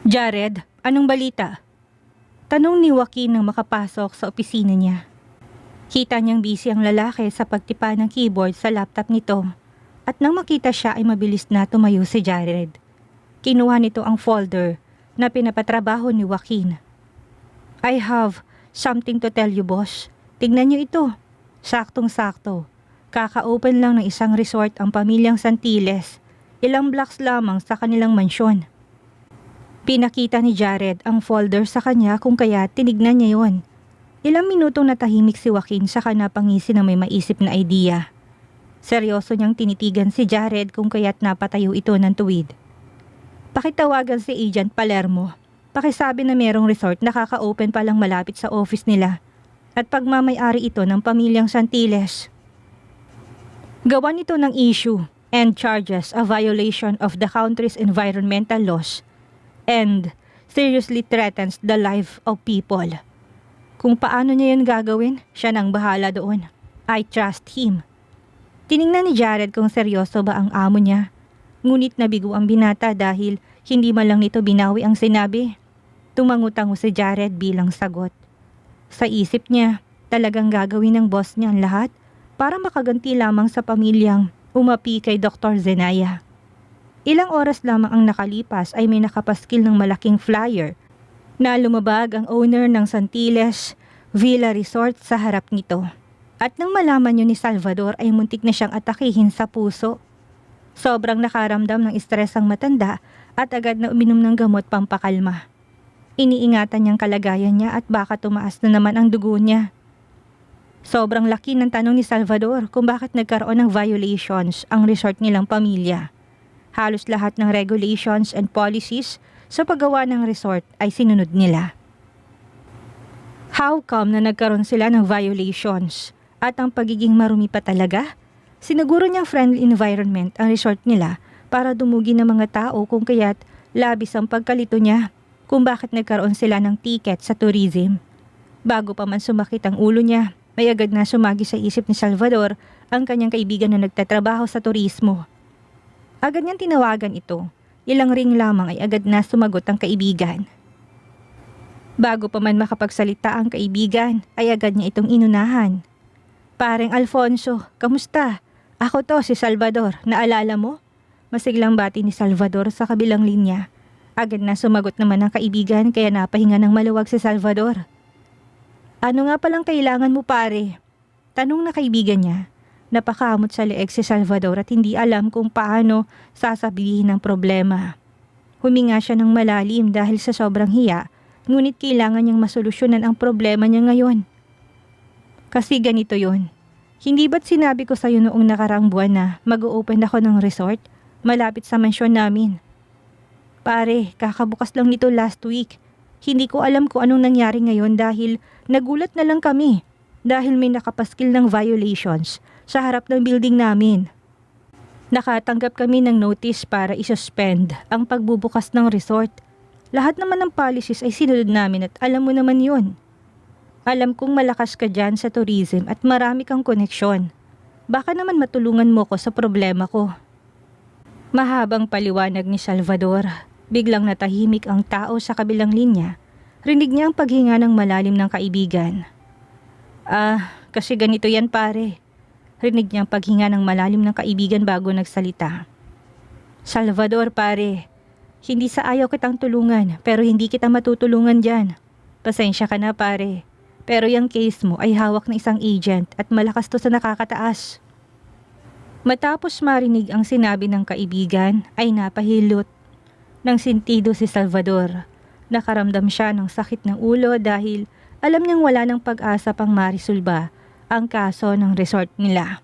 Jared, anong balita? Tanong ni Joaquin nang makapasok sa opisina niya. Kita niyang busy ang lalaki sa pagtipa ng keyboard sa laptop nito at nang makita siya ay mabilis na tumayo si Jared. Kinuha nito ang folder na pinapatrabaho ni Joaquin. I have something to tell you, boss. Tingnan niyo ito. Saktong-sakto. Kaka-open lang ng isang resort ang pamilyang Santiles. Ilang blocks lamang sa kanilang mansyon. Pinakita ni Jared ang folder sa kanya kung kaya tinignan niya yon. Ilang minutong natahimik si Joaquin saka napangisi na may maisip na idea. Seryoso niyang tinitigan si Jared kung kaya't napatayo ito ng tuwid. Pakitawagan si Agent Palermo. Pakisabi na merong resort na kaka-open pa lang malapit sa office nila at pagmamay-ari ito ng pamilyang Santiles. Gawan ito ng issue and charges a violation of the country's environmental laws and seriously threatens the life of people. Kung paano niya yun gagawin, siya nang bahala doon. I trust him. Tiningnan ni Jared kung seryoso ba ang amo niya. Ngunit nabigo ang binata dahil hindi man lang nito binawi ang sinabi. Tumangutango si Jared bilang sagot. Sa isip niya, talagang gagawin ng boss niya ang lahat para makaganti lamang sa pamilyang umapi kay Dr. Zenaya. Ilang oras lamang ang nakalipas ay may nakapaskil ng malaking flyer na lumabag ang owner ng Santiles Villa Resort sa harap nito. At nang malaman yun ni Salvador ay muntik na siyang atakihin sa puso. Sobrang nakaramdam ng stress ang matanda at agad na uminom ng gamot pampakalma. Iniingatan niyang kalagayan niya at baka tumaas na naman ang dugo niya. Sobrang laki ng tanong ni Salvador kung bakit nagkaroon ng violations ang resort nilang pamilya. Halos lahat ng regulations and policies sa paggawa ng resort ay sinunod nila. How come na nagkaroon sila ng violations at ang pagiging marumi pa talaga? Siniguro niyang friendly environment ang resort nila para dumugi ng mga tao kung kaya't labis ang pagkalito niya kung bakit nagkaroon sila ng ticket sa tourism. Bago pa man sumakit ang ulo niya, may agad na sumagi sa isip ni Salvador ang kanyang kaibigan na nagtatrabaho sa turismo. Agad niyang tinawagan ito. Ilang ring lamang ay agad na sumagot ang kaibigan. Bago pa man makapagsalita ang kaibigan, ay agad niya itong inunahan. Pareng Alfonso, kamusta? Ako to, si Salvador. Naalala mo? Masiglang bati ni Salvador sa kabilang linya. Agad na sumagot naman ang kaibigan kaya napahinga ng maluwag si Salvador. Ano nga palang kailangan mo pare? Tanong na kaibigan niya. Napakamot sa leeg si Salvador at hindi alam kung paano sasabihin ang problema. Huminga siya ng malalim dahil sa sobrang hiya, ngunit kailangan niyang masolusyonan ang problema niya ngayon. Kasi ganito yon. Hindi ba't sinabi ko sa'yo noong nakaraang buwan na mag-o-open ako ng resort malapit sa mansyon namin? Pare, kakabukas lang nito last week. Hindi ko alam kung anong nangyari ngayon dahil nagulat na lang kami dahil may nakapaskil ng violations sa harap ng building namin. Nakatanggap kami ng notice para isuspend ang pagbubukas ng resort. Lahat naman ng policies ay sinunod namin at alam mo naman yun. Alam kong malakas ka dyan sa tourism at marami kang koneksyon. Baka naman matulungan mo ko sa problema ko. Mahabang paliwanag ni Salvador. Biglang natahimik ang tao sa kabilang linya. Rinig niya ang paghinga ng malalim ng kaibigan. Kasi ganito yan pare. Rinig niyang paghinga ng malalim ng kaibigan bago nagsalita. Salvador pare, hindi sa ayaw kitang tulungan pero hindi kita matutulungan dyan. Pasensya ka na pare, pero yung case mo ay hawak ng isang agent at malakas to sa nakakataas. Matapos marinig ang sinabi ng kaibigan ay napahilot ng sentido si Salvador. Nakaramdam siya ng sakit ng ulo dahil alam niyang wala ng pag-asa pang marisolba ang kaso ng resort nila.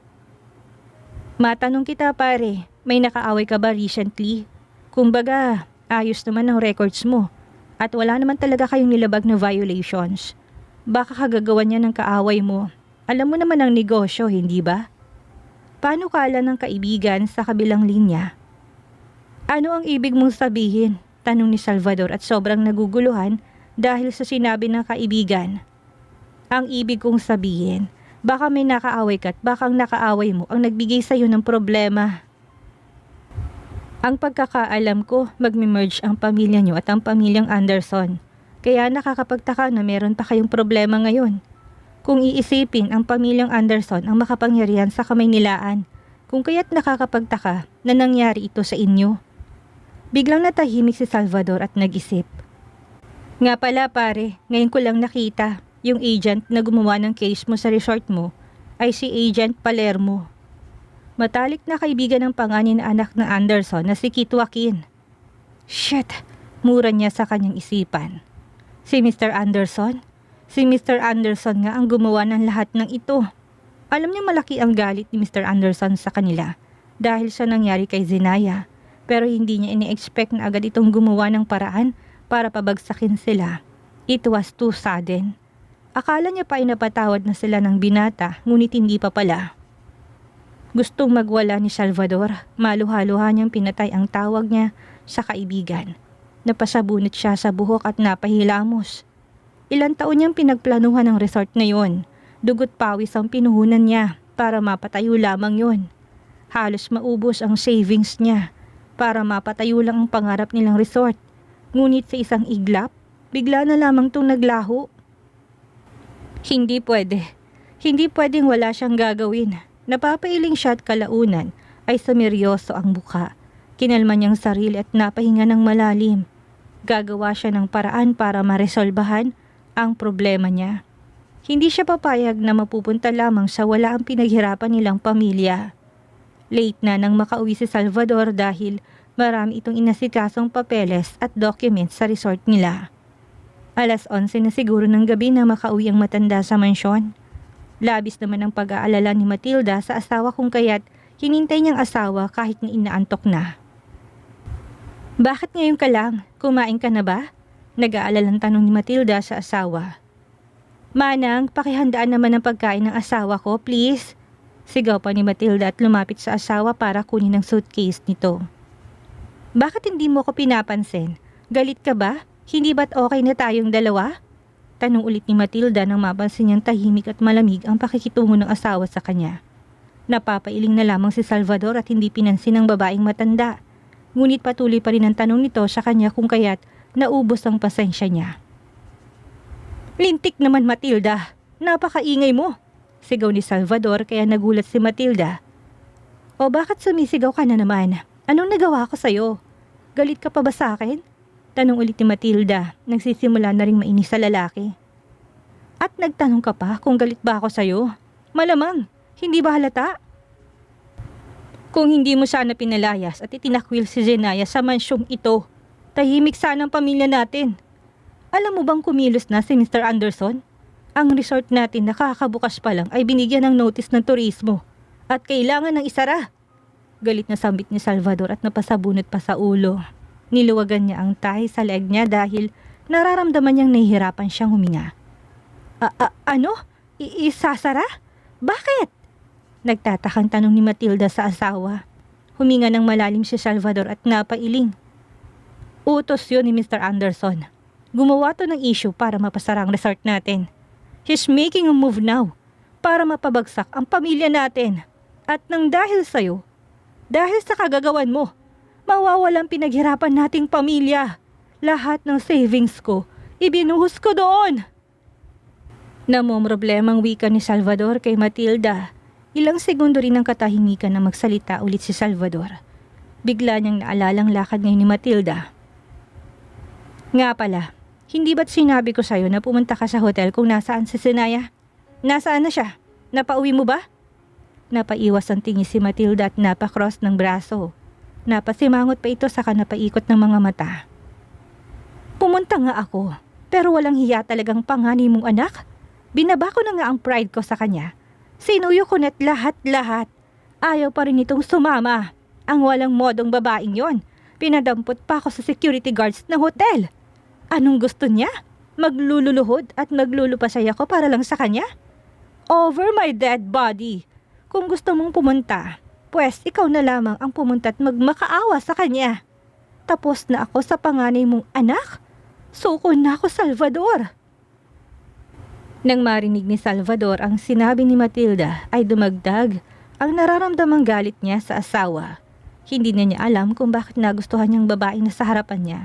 Matanong kita pare, may nakaaway ka ba recently? Kumbaga, ayos naman ang records mo at wala naman talaga kayong nilabag na violations. Baka kagagawan niya ng kaaway mo. Alam mo naman ang negosyo, hindi ba? Paano kala ng kaibigan sa kabilang linya? Ano ang ibig mong sabihin? Tanong ni Salvador at sobrang naguguluhan dahil sa sinabi ng kaibigan. Ang ibig kong sabihin, baka may nakaaway ka at baka ang nakaaway mo ang nagbigay sa'yo ng problema. Ang pagkakaalam ko, magme-merge ang pamilya nyo at ang pamilyang Anderson. Kaya nakakapagtaka na meron pa kayong problema ngayon. Kung iisipin, ang pamilyang Anderson ang makapangyarihan sa Kamaynilaan. Kung kaya't nakakapagtaka na nangyari ito sa inyo. Biglang natahimik si Salvador at nag-isip. Nga pala pare, ngayon ko lang nakita, yung agent na gumawa ng case mo sa resort mo ay si Agent Palermo. Matalik na kaibigan ng panganay na anak ng Anderson na si Kit Joaquin. Shit, mura niya sa kanyang isipan. Si Mr. Anderson? Si Mr. Anderson nga ang gumawa ng lahat ng ito. Alam niya malaki ang galit ni Mr. Anderson sa kanila dahil sa nangyari kay Zenaya. Pero hindi niya ini-expect na agad itong gumawa ng paraan para pabagsakin sila. It was too sudden. Akala niya pa ay napatawad na sila ng binata, ngunit hindi pa pala. Gustong magwala ni Salvador, maluha-luha niyang pinatay ang tawag niya sa kaibigan. Napasabunot siya sa buhok at napahilamos. Ilang taon niyang pinagplanuhan ng resort na yon. Dugot pawis ang pinuhunan niya para mapatayo lamang yon. Halos maubos ang savings niya para mapatayo lang ang pangarap nilang resort. Ngunit sa isang iglap, bigla na lamang itong naglaho. Hindi pwede. Hindi pwedeng wala siyang gagawin. Napapailing siya at kalaunan ay sumeryoso ang buka. Kinalma niyang sarili at napahinga ng malalim. Gagawa siya ng paraan para maresolbahan ang problema niya. Hindi siya papayag na mapupunta lamang sa wala ang pinaghirapan nilang pamilya. Late na nang makauwi si Salvador dahil marami itong inasikasong papeles at documents sa resort nila. 11:00 na siguro ng gabi na makauwi ang matanda sa mansyon. Labis naman ang pag-aalala ni Matilda sa asawa kung kaya't hinintay niyang asawa kahit na inaantok na. Bakit ngayon ka lang? Kumain ka na ba? Nag-aalalang tanong ni Matilda sa asawa. Manang, pakihandaan naman ang pagkain ng asawa ko, please. Sigaw pa ni Matilda at lumapit sa asawa para kunin ang suitcase nito. Bakit hindi mo ko pinapansin? Galit ka ba? Hindi ba't okay na tayong dalawa? Tanong ulit ni Matilda nang mapansin niyang tahimik at malamig ang pakikitungo ng asawa sa kanya. Napapailing na lamang si Salvador at hindi pinansin ng babaeng matanda. Ngunit patuloy pa rin ang tanong nito sa kanya kung kaya't naubos ang pasensya niya. Lintik naman Matilda, napakaingay mo, sigaw ni Salvador kaya nagulat si Matilda. O bakit sumisigaw ka na naman? Anong nagawa ko sa'yo? Galit ka pa ba sa akin? Tanong ulit ni Matilda, nagsisimula na ring mainis sa lalaki. At nagtanong ka pa kung galit ba ako sa'yo? Malamang, hindi ba halata? Kung hindi mo sana pinalayas at itinakwil si Zenaya sa mansyong ito, tahimik sana ang pamilya natin. Alam mo bang kumilos na si Mr. Anderson? Ang resort natin nakakabukas pa lang ay binigyan ng notice ng turismo at kailangan ng isara. Galit na sambit ni Salvador at napasabunot pa sa ulo. Niluwagan niya ang tahi sa leeg niya dahil nararamdaman niyang nahihirapan siyang huminga. Ano? Isasara? Bakit? Nagtatakang tanong ni Matilda sa asawa. Huminga ng malalim si Salvador at napailing. Utos yun ni Mr. Anderson. Gumawa to ng issue para mapasara ang resort natin. He's making a move now para mapabagsak ang pamilya natin. At nang dahil sa'yo, dahil sa kagagawan mo, mawawalang pinaghirapan nating pamilya. Lahat ng savings ko, ibinuhos ko doon. Namomroblemang wika ni Salvador kay Matilda. Ilang segundo rin ang katahimikan na magsalita ulit si Salvador. Bigla niyang naalalang lakad ngayon ni Matilda. Nga pala, hindi ba't sinabi ko sa'yo na pumunta ka sa hotel kung nasaan si Zenaya? Nasaan na siya? Napauwi mo ba? Napaiwas ang tingin si Matilda at napakross ng braso. Napasimangot pa ito saka napaikot ng mga mata. Pumunta nga ako, pero walang hiya talagang panganay mong anak. Binaba ko na nga ang pride ko sa kanya. Sinuyo ko na't lahat-lahat. Ayaw pa rin itong sumama. Ang walang modong babaeng yon. Pinadampot pa ako sa security guards ng hotel. Anong gusto niya? Maglululuhod at maglulupasaya ko para lang sa kanya? Over my dead body. Kung gusto mong pumunta, pues ikaw na lamang ang pumunta at magmakaawa sa kanya. Tapos na ako sa panganay mong anak. Suko na ako, Salvador. Nang marinig ni Salvador ang sinabi ni Matilda ay dumagdag ang nararamdamang galit niya sa asawa. Hindi na niya alam kung bakit nagustuhan niyang babaeng nasa harapan niya.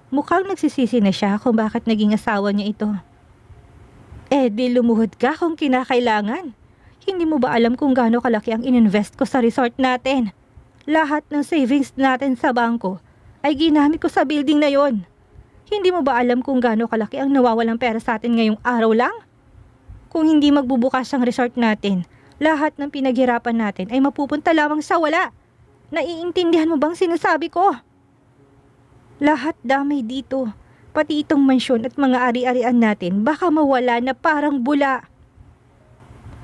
Mukhang nagsisisi na siya kung bakit naging asawa niya ito. Di lumuhod ka kung kinakailangan. Hindi mo ba alam kung gaano kalaki ang ininvest ko sa resort natin? Lahat ng savings natin sa bangko ay ginamit ko sa building na yon. Hindi mo ba alam kung gaano kalaki ang nawawalang pera sa atin ngayong araw lang? Kung hindi magbubukas ang resort natin, lahat ng pinaghirapan natin ay mapupunta lamang sa wala. Naiintindihan mo bang sinasabi ko? Lahat damay dito, pati itong mansyon at mga ari-arian natin baka mawala na parang bula.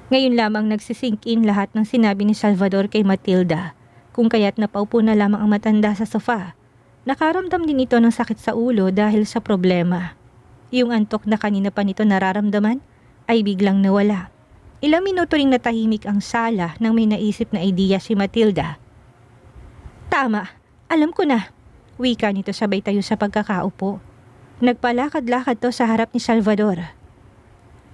Ngayon lamang nagsisink in lahat ng sinabi ni Salvador kay Matilda, kung kaya't napaupo na lamang ang matanda sa sofa. Nakaramdam din ito ng sakit sa ulo dahil sa problema. Yung antok na kanina pa nito nararamdaman ay biglang nawala. Ilang minuto ring natahimik ang sala nang may naisip na idea si Matilda. Tama, alam ko na. Wika nito sabay tayo sa pagkakaupo. Nagpalakad-lakad to sa harap ni Salvador.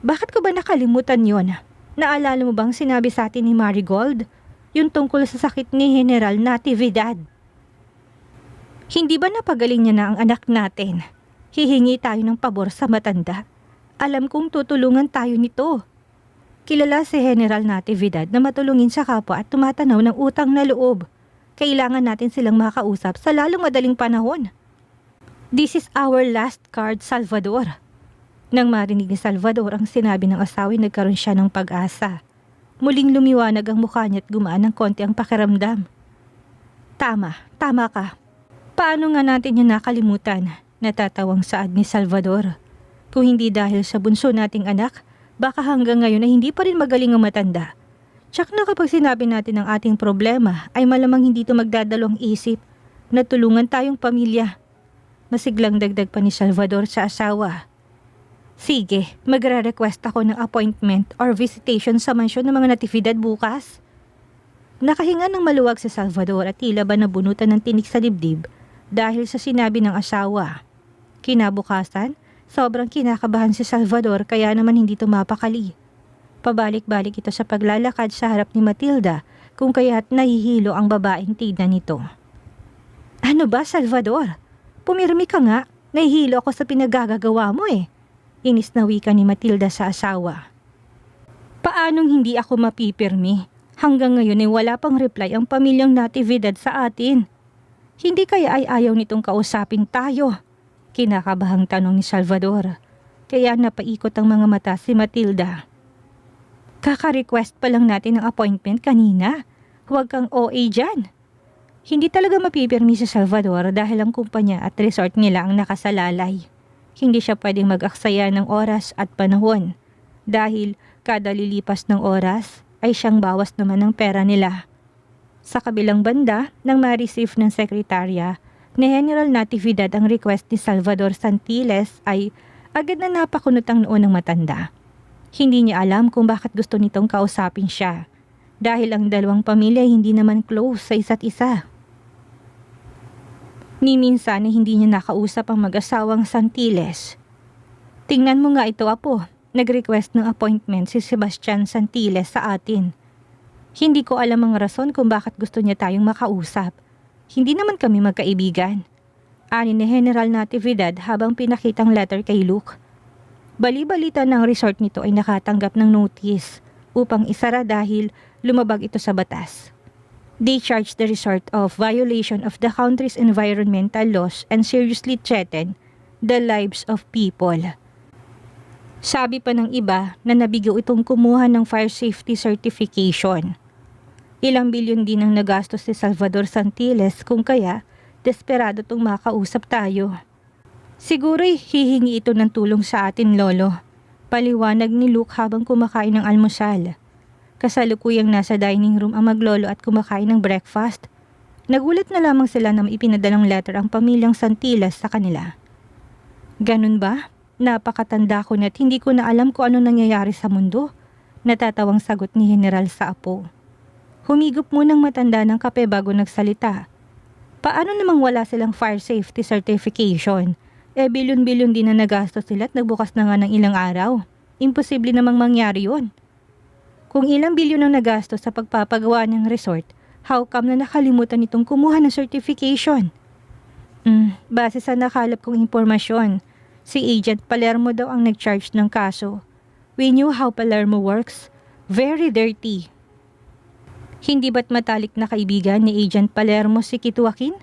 Bakit ko ba nakalimutan yon? Naalala mo bang sinabi sa atin ni Marigold? Yung tungkol sa sakit ni General Natividad. Hindi ba napagaling niya na ang anak natin? Hihingi tayo ng pabor sa matanda. Alam kong tutulungan tayo nito. Kilala si General Natividad na matulungin sa kapwa at tumatanaw ng utang na loob. Kailangan natin silang makausap sa lalong madaling panahon. This is our last card, Salvador. Nang marinig ni Salvador ang sinabi ng asawa, nagkaroon siya ng pag-asa. Muling lumiwanag ang mukha niya at gumaan ng konti ang pakiramdam. Tama ka. Paano nga natin yun nakalimutan? Natatawang saad ni Salvador. Kung hindi dahil sa bunso nating anak, baka hanggang ngayon ay hindi pa rin magaling ang matanda. Tsak na kapag sinabi natin ang ating problema ay malamang hindi ito magdadalawang isip na tulungan tayong pamilya. Masiglang dagdag pa ni Salvador sa asawa. Sige, magre-request ako ng appointment or visitation sa mansyon ng mga Natividad bukas. Nakahinga ng maluwag si Salvador at tila ba nabunutan ng tinik sa dibdib dahil sa sinabi ng asawa. Kinabukasan, sobrang kinakabahan si Salvador kaya naman hindi tumapakali. Pabalik-balik ito sa paglalakad sa harap ni Matilda kung kaya't nahihilo ang babaeng tignan nito. Ano ba, Salvador? Pumirmi ka nga, nahihilo ako sa pinagagagawa mo eh. Inis na wika ni Matilda sa asawa. Paanong hindi ako mapipirmi? Hanggang ngayon ay wala pang reply ang pamilyang Natividad sa atin. Hindi kaya ay ayaw nitong kausapin tayo? Kinakabahang tanong ni Salvador. Kaya napaikot ang mga mata si Matilda. Kaka-request pa lang natin ng appointment kanina. Huwag kang OA dyan. Hindi talaga mapipirmi si Salvador dahil ang kumpanya at resort nila ang nakasalalay. Hindi siya pwedeng mag-aksaya ng oras at panahon dahil kada lilipas ng oras ay siyang bawas naman ng pera nila. Sa kabilang banda, nang ma-receive ng sekretarya ni General Natividad ang request ni Salvador Santiles ay agad na napakunot ang noo ng matanda. Hindi niya alam kung bakit gusto nitong kausapin siya dahil ang dalawang pamilya hindi naman close sa isa't isa. Ni minsan ay hindi niya nakausap ang mag-asawang Santiles. Tingnan mo nga ito, apo. Nag-request ng appointment si Sebastian Santiles sa atin. Hindi ko alam ang rason kung bakit gusto niya tayong makausap. Hindi naman kami magkaibigan. Ani ni General Natividad habang pinakitang letter kay Luke. Bali-balita ng resort nito ay nakatanggap ng notice upang isara dahil lumabag ito sa batas. They charged the resort of violation of the country's environmental laws and seriously threatened the lives of people. Sabi pa ng iba na nabigo itong kumuha ng fire safety certification. Ilang bilyon din ang nagastos si Salvador Santiles kung kaya desperado itong makausap tayo. Siguro'y hihingi ito ng tulong sa atin, Lolo. Paliwanag ni Luke habang kumakain ng almusal. Kasalukuyang nasa dining room ang maglolo at kumakain ng breakfast. Nagulat na lamang sila na ipinadalang letter ang pamilyang Santiles sa kanila. Ganun ba? Napakatanda ko na't hindi ko na alam kung ano nangyayari sa mundo. Natatawang sagot ni General sa apo. Humigop munang matanda ng kape bago nagsalita. Paano namang wala silang fire safety certification? Bilyon-bilyon din na nagastos sila at nagbukas na nga ng ilang araw. Imposible namang mangyari yun. Kung ilang bilyon ang nagastos sa pagpapagawa ng resort, how come na nakalimutan itong kumuha ng certification? Base sa nakalap kong impormasyon, si Agent Palermo daw ang nag-charge ng kaso. We knew how Palermo works. Very dirty. Hindi ba't matalik na kaibigan ni Agent Palermo si Kit Joaquin?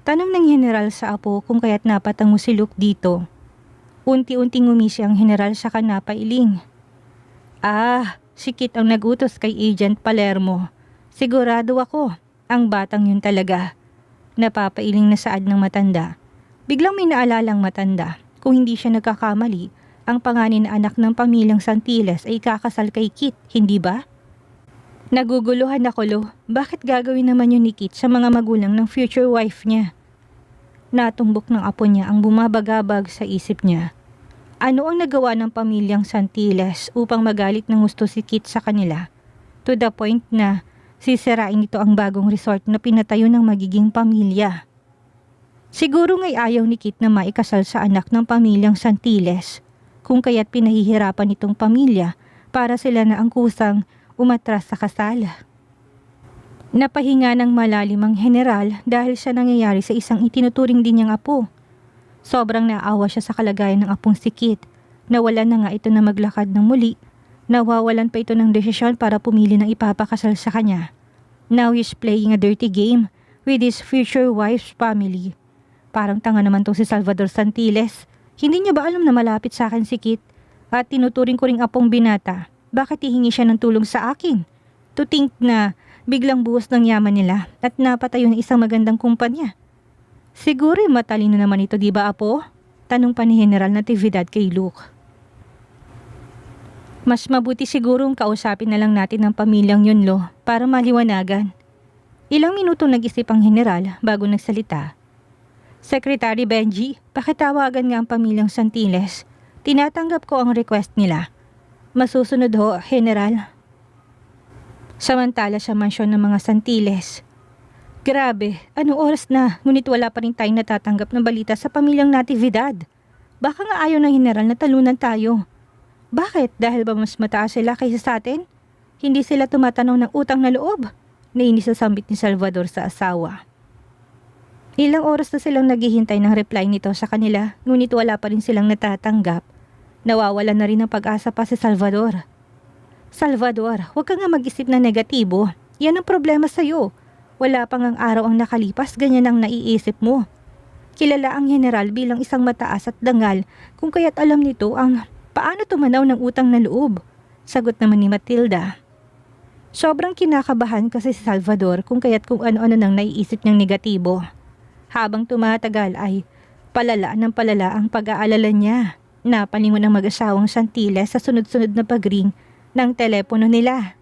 Tanong ng general sa apo kung kaya't napatango si Luke dito. Unti-unting ngumisi ang general sa kanapailing. Si Kit ang nagutos kay Agent Palermo. Sigurado ako, ang batang yun talaga. Napapailing na saad ng matanda. Biglang may naalalang matanda. Kung hindi siya nagkakamali, ang panganay na anak ng pamilyang Santiles ay kakasal kay Kit, hindi ba? Naguguluhan ako, Lo. Bakit gagawin naman yun ni Kit sa mga magulang ng future wife niya? Natumbok ng apo niya ang bumabagabag sa isip niya. Ano ang nagawa ng pamilyang Santiles upang magalit ng gusto si Kit sa kanila? To the point na sisirain nito ang bagong resort na pinatayo ng magiging pamilya. Siguro nga'y ayaw ni Kit na maikasal sa anak ng pamilyang Santiles, kung kaya't pinahihirapan itong pamilya para sila na ang kusang umatras sa kasal. Napahinga ng malalim ang general dahil sa nangyayari sa isang itinuturing din niyang apo. Sobrang naawa siya sa kalagayan ng apong si Kit. Nawalan na nga ito na maglakad ng muli. Nawawalan pa ito ng desisyon para pumili ng ipapakasal sa kanya. Now he's playing a dirty game with his future wife's family. Parang tanga naman tong si Salvador Santiles. Hindi niya ba alam na malapit sa akin si Kit? At tinuturing ko ring apong binata. Bakit hihingi siya ng tulong sa akin? To think na biglang buhos ng yaman nila at napatayo ng isang magandang kumpanya. Siguro matalino naman ito, di ba apo? Tanong pa ni General Natividad kay Luke. Mas mabuti sigurong kausapin na lang natin ang pamilyang yun, Lo, para maliwanagan. Ilang minuto nag-isip ang general bago nagsalita. Secretary Benji, pakitawagan nga ang pamilyang Santiles. Tinatanggap ko ang request nila. Masusunod ho, General. Samantala sa mansyon ng mga Santiles. Grabe, anong oras na, ngunit wala pa rin tayong natatanggap ng balita sa pamilyang Natividad. Baka nga ayaw ng general na talunan tayo. Bakit? Dahil ba mas mataas sila kaysa sa atin? Hindi sila tumatanaw ng utang na loob? Nainis sa sambit ni Salvador sa asawa. Ilang oras na silang naghihintay ng reply nito sa kanila, ngunit wala pa rin silang natatanggap. Nawawalan na rin ng pag-asa pa si Salvador. Salvador, huwag ka nga mag-isip na negatibo. Yan ang problema sa'yo. Wala pang ang araw ang nakalipas, ganyan ang naiisip mo. Kilala ang general bilang isang mataas at dangal kung kaya't alam nito ang paano tumanaw ng utang na loob. Sagot naman ni Matilda. Sobrang kinakabahan kasi si Salvador kung kaya't kung ano-ano nang naiisip niyang negatibo. Habang tumatagal ay palala ng palala ang pag-aalala niya. Napalingon ang mag-asawang Santiles sa sunod-sunod na pagring ng telepono nila.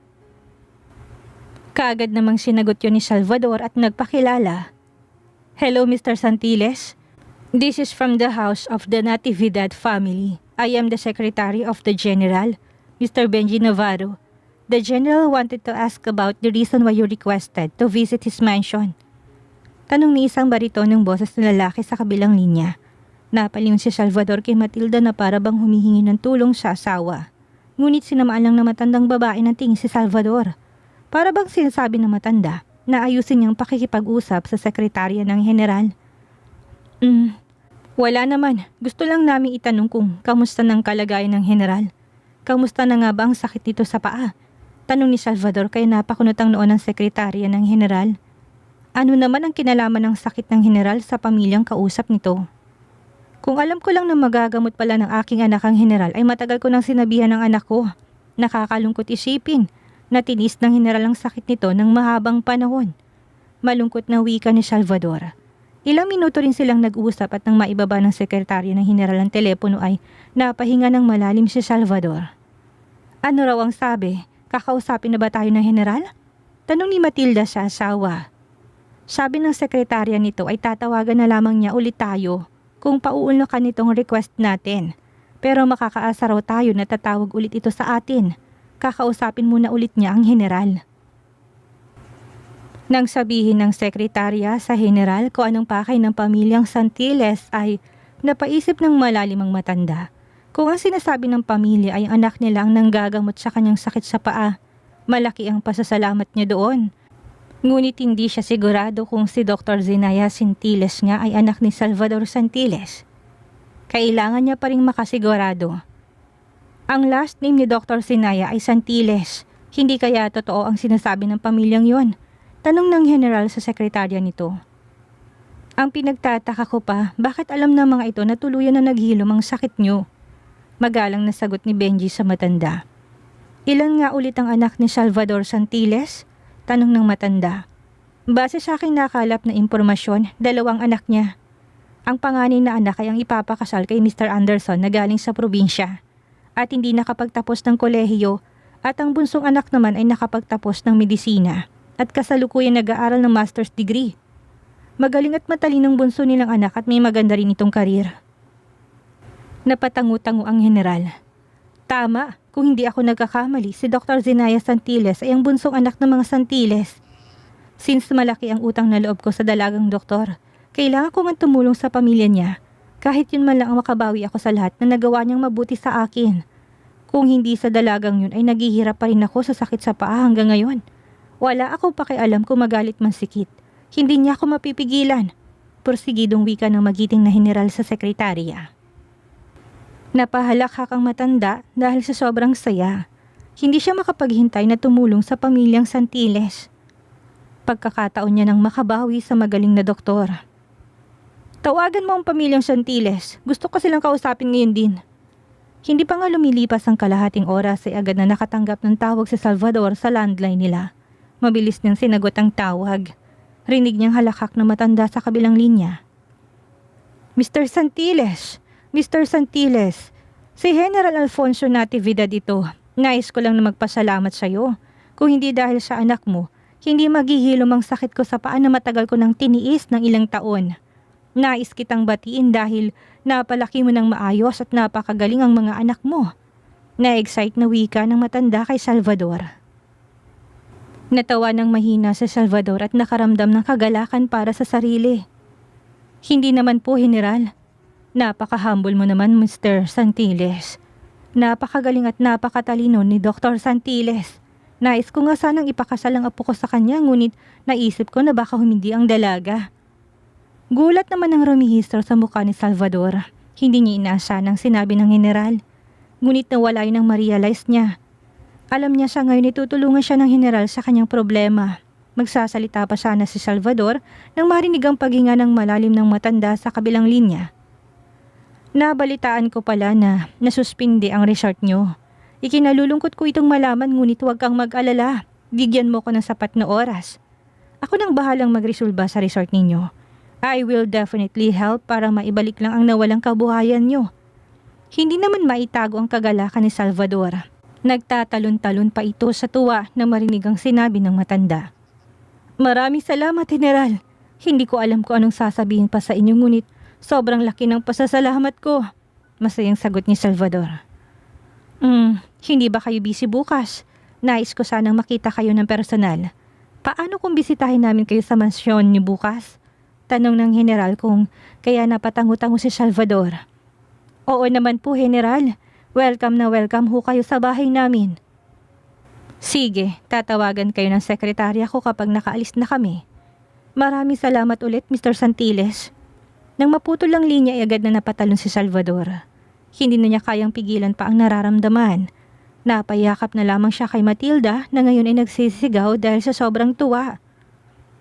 Kaagad namang sinagot yun ni Salvador at nagpakilala. Hello, Mr. Santiles. This is from the house of the Natividad family. I am the secretary of the general, Mr. Benji Navarro. The general wanted to ask about the reason why you requested to visit his mansion. Tanong ni isang baritonong boses na lalaki sa kabilang linya. Napalingon si Salvador kay Matilda na para bang humihingi ng tulong sa asawa. Ngunit sinamaan lang na matandang babae ng tingin si Salvador. Para bang sinasabi ng matanda na ayusin niyang pakikipag-usap sa sekretarya ng general. Wala naman. Gusto lang namin itanong kung kamusta ng kalagayan ng general. Kamusta na nga ba ang sakit nito sa paa? Tanong ni Salvador kay napakunot ang noon ng sekretarya ng general. Ano naman ang kinalaman ng sakit ng general sa pamilyang kausap nito? Kung alam ko lang na magagamot pala ng aking anak ang general ay matagal ko nang sinabihan ng anak ko. Nakakalungkot isipin na tinis ng general ang sakit nito ng mahabang panahon. Malungkot na wika ni Salvador. Ilang minuto rin silang nag-uusap at nang maibaba ng sekretarya ng general ang telepono ay napahinga ng malalim si Salvador. Ano raw ang sabi? Kakausapin na ba tayo ng general? Tanong ni Matilda sa asawa. Sabi ng sekretarya nito ay tatawagan na lamang niya ulit tayo kung pauunlakan nitong request natin. Pero makakaasa raw tayo na tatawag ulit ito sa atin. Kakausapin muna ulit niya ang general. Nang sabihin ng sekretarya sa general kung anong pakay ng pamilyang Santiles ay napaisip ng malalim ang matanda. Kung ang sinasabi ng pamilya ay ang anak nila ang nanggagamot sa kanyang sakit sa paa, malaki ang pasasalamat niya doon. Ngunit hindi siya sigurado kung si Dr. Zenaya Santiles nga ay anak ni Salvador Santiles. Kailangan niya pa ring makasigurado. Ang last name ni Dr. Zenaya ay Santiles. Hindi kaya totoo ang sinasabi ng pamilyang yon? Tanong ng general sa sekretarya nito. Ang pinagtataka ko pa, bakit alam ng mga ito na tuluyan na naghilom ang sakit niyo? Magalang na sagot ni Benji sa matanda. Ilan nga ulit ang anak ni Salvador Santiles? Tanong ng matanda. Base sa aking nakalap na impormasyon, 2 anak niya. Ang panganay na anak ay ang ipapakasal kay Mr. Anderson na galing sa probinsya at hindi nakapagtapos ng kolehiyo, at ang bunsong anak naman ay nakapagtapos ng medisina at kasalukuyan nag-aaral ng master's degree. Magaling at matalinong bunso nilang anak at may maganda rin itong karir. Napatango-tango ang general. Tama, kung hindi ako nagkakamali, si Dr. Zenaya Santiles ay ang bunsong anak ng mga Santiles. Since malaki ang utang na loob ko sa dalagang doktor, kailangan ko man tumulong sa pamilya niya, kahit yun man lang ang makabawi ako sa lahat na nagawa niyang mabuti sa akin. Kung hindi sa dalagang yun ay naghihirap pa rin ako sa sakit sa paa hanggang ngayon. Wala akong pakialam kung magalit man sikit. Hindi niya ako mapipigilan. Porsigidong wika ng magiting na general sa sekretarya. Napahalakhak ang matanda dahil sa sobrang saya. Hindi siya makapaghintay na tumulong sa pamilyang Santiles. Pagkakataon niya nang makabawi sa magaling na doktor. Tawagan mo ang pamilyang Santiles. Gusto ko silang kausapin ngayon din. Hindi pa nga lumilipas ang kalahating oras ay agad na nakatanggap ng tawag si Salvador sa landline nila. Mabilis niyang sinagot ang tawag. Rinig niyang halakhak na matanda sa kabilang linya. Mr. Santiles! Mr. Santiles! Si General Alfonso Natividad ito. Nais ko lang na magpasalamat sa iyo. Kung hindi dahil sa anak mo, hindi maghihilom ang sakit ko sa paa na matagal ko nang tiniis ng ilang taon. Nais kitang batiin dahil napalaki mo ng maayos at napakagaling ang mga anak mo. Na-excite na wika ng matanda kay Salvador. Natawa ng mahina si Salvador at nakaramdam ng kagalakan para sa sarili. Hindi naman po, General. Napaka-humble mo naman, Mr. Santiles. Napakagaling at napakatalino ni Dr. Santiles. Nais ko nga sanang ipakasal ang apo ko sa kanya, ngunit naisip ko na baka humindi ang dalaga. Gulat naman ang rumihistro sa mukha ni Salvador. Hindi niya inaasahan ang sinabi ng general. Ngunit nawala yun ang ma-realize niya. Alam niya sa ngayon itutulungan siya ng general sa kanyang problema. Magsasalita pa sana si Salvador nang marinig ang paghinga ng malalim ng matanda sa kabilang linya. Nabalitaan ko pala na nasuspindi ang resort nyo. Ikinalulungkot ko itong malaman, ngunit huwag kang mag-alala. Bigyan mo ko ng sapat na oras. Ako nang bahalang magresolba sa resort ninyo. I will definitely help para maibalik lang ang nawalang kabuhayan nyo. Hindi naman maitago ang kagalakan ni Salvador. Nagtatalon-talon pa ito sa tuwa na marinig ang sinabi ng matanda. Maraming salamat, General. Hindi ko alam kung anong sasabihin pa sa inyo, ngunit sobrang laki ng pasasalamat ko. Masayang sagot ni Salvador. Hindi ba kayo busy bukas? Nais ko sanang makita kayo ng personal. Paano kung bisitahin namin kayo sa mansyon niyo bukas? Tanong ng general kung kaya napatango-tango si Salvador. Oo naman po, General. Welcome na welcome ho kayo sa bahay namin. Sige, tatawagan kayo ng sekretarya ko kapag nakaalis na kami. Maraming salamat ulit, Mr. Santiles. Nang maputol ang linya ay agad na napatalon si Salvador. Hindi na niya kayang pigilan pa ang nararamdaman. Napayakap na lamang siya kay Matilda na ngayon ay nagsisigaw dahil sa sobrang tuwa.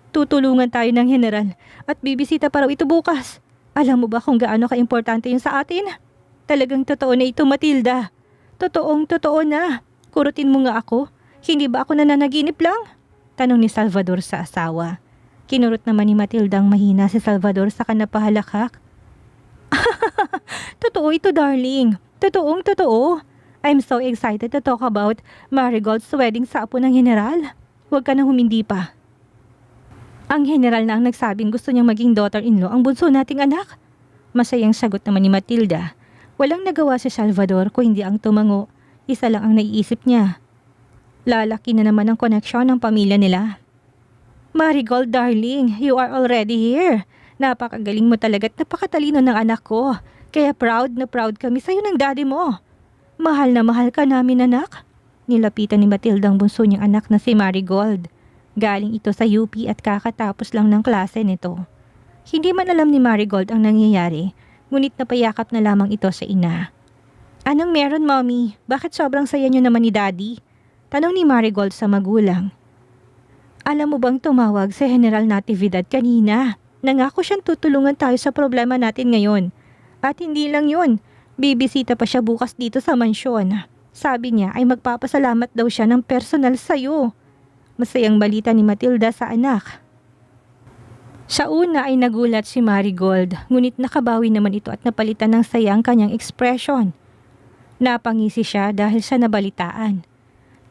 Tutulungan tayo ng general at bibisita pa raw ito bukas. Alam mo ba kung gaano ka-importante yun sa atin? Talagang totoo na ito, Matilda. Totoo na. Kurutin mo nga ako. Hindi ba ako nananaginip lang? Tanong ni Salvador sa asawa. Kinurot naman ni Matilda ang mahina si Salvador sa kanapahalakhak. Totoo ito, darling. Totoo. I'm so excited to talk about Marigold's wedding sa apo ng general. Huwag ka nang humindi pa. Ang general na ang nagsabing gusto niyang maging daughter-in-law ang bunso nating anak. Masayang sagot naman ni Matilda. Walang nagawa si Salvador kung hindi ang tumango. Isa lang ang naiisip niya. Lalaki na naman ang koneksyon ng pamilya nila. Marigold, darling, you are already here. Napakagaling mo talaga at napakatalino ng anak ko. Kaya proud na proud kami sa'yo ng daddy mo. Mahal na mahal ka namin, anak. Nilapitan ni Matilda ang bunso niyang anak na si Marigold. Galing ito sa UP at kakatapos lang ng klase nito. Hindi man alam ni Marigold ang nangyayari, ngunit napayakap na lamang ito sa ina. Anong meron, mommy? Bakit sobrang saya niyo naman ni daddy? Tanong ni Marigold sa magulang. Alam mo bang tumawag sa General Natividad kanina? Nangako siyang tutulungan tayo sa problema natin ngayon. At hindi lang yun, bibisita pa siya bukas dito sa mansyon. Sabi niya ay magpapasalamat daw siya ng personal sa'yo. Masayang balita ni Matilda sa anak. Sa una ay nagulat si Marigold, ngunit nakabawi naman ito at napalitan ng saya ang kanyang ekspresyon. Napangisi siya dahil sa nabalitaan.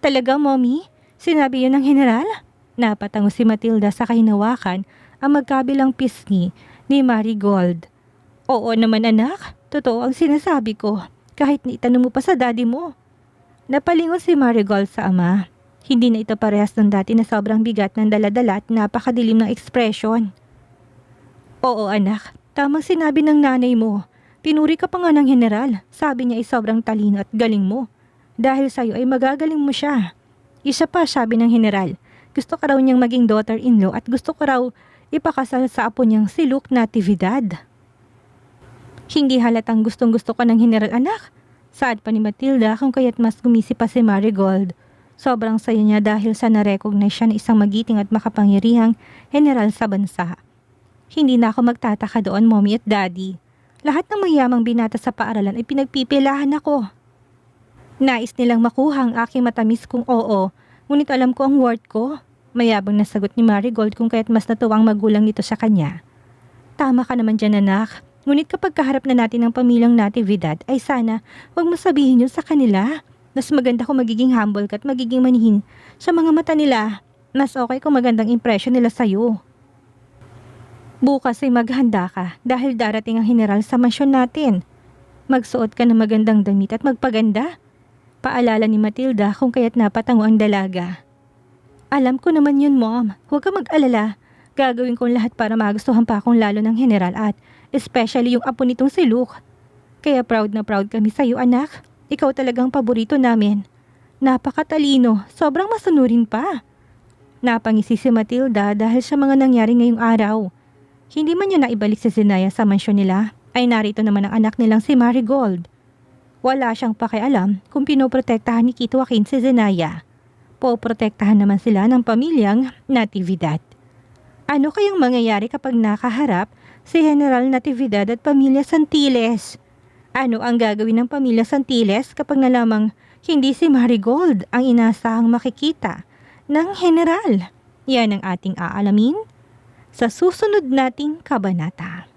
Talaga, mommy? Sinabi yun ng general? Napatango si Matilda sa kahinawakan ang magkabilang pisngi ni Marigold. Oo naman, anak, totoo ang sinasabi ko, kahit itanong mo pa sa daddy mo. Napalingon si Marigold sa ama. Hindi na ito parehas ng dati na sobrang bigat ng daladala at napakadilim ng ekspresyon. Oo, anak, tamang sinabi ng nanay mo. Pinuri ka pa nga ng general. Sabi niya ay sobrang talino at galing mo. Dahil sa'yo ay magagaling mo siya. Isa pa, sabi ng general, gusto ka raw niyang maging daughter-in-law at gusto ko raw ipakasal sa apo niyang si Luke Natividad. Hindi halatang gustong-gusto ka ng general, anak. Saad pa ni Matilda kung kaya't mas gumisi pa si Marigold. Sobrang saya niya dahil sa na-recognize siya na isang magiting at makapangyarihang general sa bansa. Hindi na ako magtataka doon, mommy at daddy. Lahat ng mayamang binata sa paaralan ay pinagpipilahan ako. Nais nilang makuha ang aking matamis kung oo, ngunit alam ko ang worth ko. Mayabang na sagot ni Marigold kung kaya't mas natuwa ang magulang nito sa kanya. Tama ka naman dyan, anak. Ngunit kapag kaharap na natin ang pamilyang Natividad ay sana huwag mo sabihin yun sa kanila. Mas maganda kung magiging humble ka at magiging manihin sa mga mata nila. Mas okay kung magandang impression nila sa'yo. Bukas ay maghanda ka dahil darating ang general sa mansyon natin. Magsuot ka ng magandang damit at magpaganda. Paalala ni Matilda kung kaya't napatango ang dalaga. Alam ko naman yun, mom. Huwag ka mag-alala. Gagawin kong lahat para magustuhan pa akong lalo ng general at especially yung apo nitong si Luke. Kaya proud na proud kami sa'yo, anak. Ikaw talagang paborito namin. Napakatalino, sobrang masunurin pa. Napangisi si Matilda dahil sa mga nangyari ngayong araw. Hindi man niya naibalik si Zenaya sa mansyon nila, ay narito naman ang anak nilang si Marigold. Wala siyang pakialam kung pinoprotektahan ni Kit Joaquin si Zenaya. Poprotektahan naman sila ng pamilyang Natividad. Ano kayang mangyayari kapag nakaharap si General Natividad at pamilya Santiles? Ano ang gagawin ng pamilya Santiles kapag nalamang hindi si Marigold ang inasahang makikita ng general? Yan ang ating aalamin sa susunod nating kabanata.